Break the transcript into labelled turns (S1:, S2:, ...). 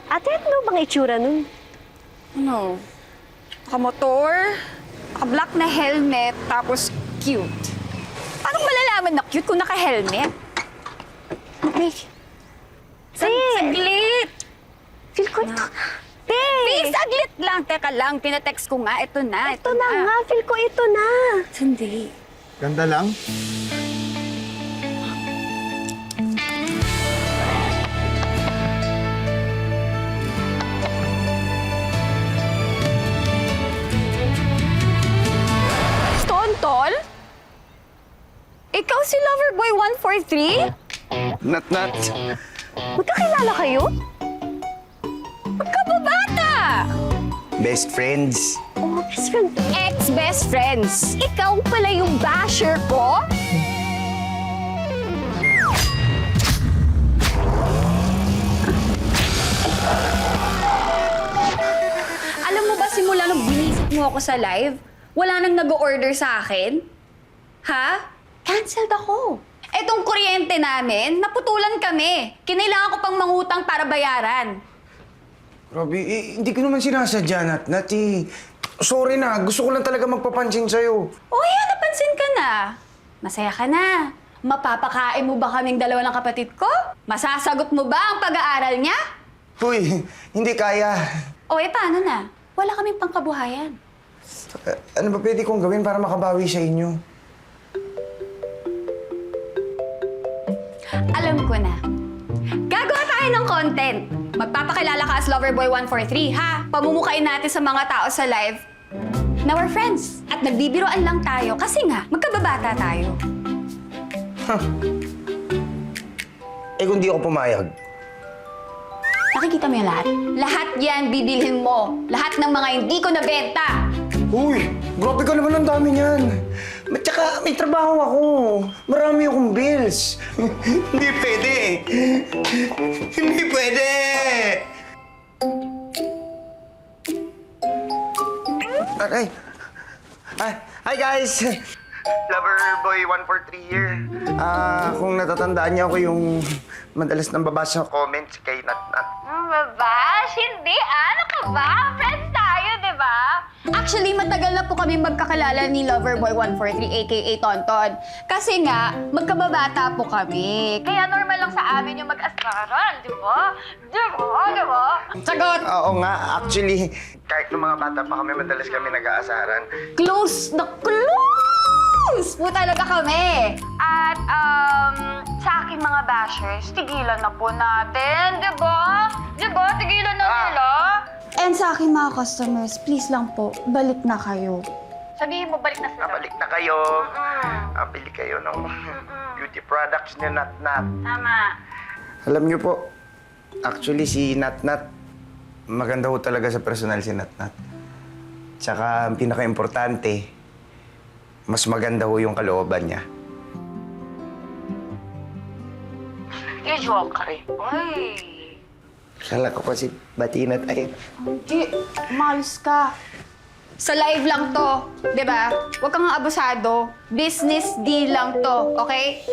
S1: Ate, ano bang itsura nun?
S2: Ano? Nakamotor, naka-black na helmet, tapos cute. Paano malalaman na cute kung naka-helmet?
S1: Hey.
S2: Saglit!
S1: Feel ko ito. Te!
S2: Saglit lang! Teka lang, pinatext ko nga. Ito na,
S1: Ito na nga, feel ko ito na.
S2: Hindi.
S3: Ganda lang.
S2: Tontol? Ikaw si Loverboy 143?
S3: Nat.
S1: Magkakilala kayo?
S2: Magkababata!
S3: Best friends.
S1: Oh, best friend.
S2: Ex-best friends. Ikaw pala yung basher ko? Alam mo ba, simula nung binisip mo ako sa live, wala nang nag-order sa akin? Ha? Cancelled ako. Etong kuryente namin, naputulan kami. Kinailangan ko pang mangutang para bayaran.
S4: Grabe, hindi ko naman sinasadya, Nat. Sorry na, gusto ko lang talaga magpapansin sa'yo.
S2: O yan, napansin ka na. Masaya ka na. Mapapakain mo ba kaming dalawa ng kapatid ko? Masasagot mo ba ang pag-aaral niya?
S4: Huy, hindi kaya.
S2: O paano na? Wala kaming pangkabuhayan.
S4: Ano ba pwede kong gawin para makabawi sa inyo?
S2: Alam ko na. Gagawa tayo ng content. Magpapakilala ka as Loverboy 143, ha? Pamumukain natin sa mga tao sa live na we're friends. At nagbibiroan lang tayo kasi nga, magkababata tayo.
S4: Kung di ako pumayag.
S2: Nakikita mo yung lahat? Lahat yan bibilhin mo. Lahat ng mga hindi ko nabenta.
S4: Uy, grabe ka naman, ang dami niyan. At saka may trabaho ako. Marami akong bills. Hindi pwede. Hindi pwede. Okay. Hi guys! Loverboy 143 here. Kung natatandaan niyo ako yung madalas nang babasa ng comments kay Nat.
S2: Babash? Hindi Ano ka ba? Friends tayo, di ba? Actually, matagal na po kami magkakilala ni Loverboy 143 aka Tonton. Kasi nga, magkababata po kami. Kaya normal lang sa amin yung mag-asaran, di ba? Di ba? Di ba? Sagot!
S4: Oo nga, actually, kahit nung mga bata pa kami, madalas kami nag-aasaran.
S2: Close na close po talaga kami. At sa aking mga bashers, tigilan na po natin, di ba? Di ba? Tigilan na nila. And sa aking mga customers, please lang po, balik na kayo. Sabihin mo, balik na sila.
S4: Balik na kayo. Bili kayo ng beauty products ni Nat.
S2: Tama.
S4: Alam niyo po, actually si Nat, maganda ho talaga sa personal si Nat. Tsaka ang pinaka-importante, mas maganda ho yung kalooban niya.
S2: I-joke ka rin. Uy.
S4: Kala ko kasi batinat ay.
S2: Hindi, umalis ka. Sa live lang to, di ba? Huwag kang abusado. Business deal lang to, okay?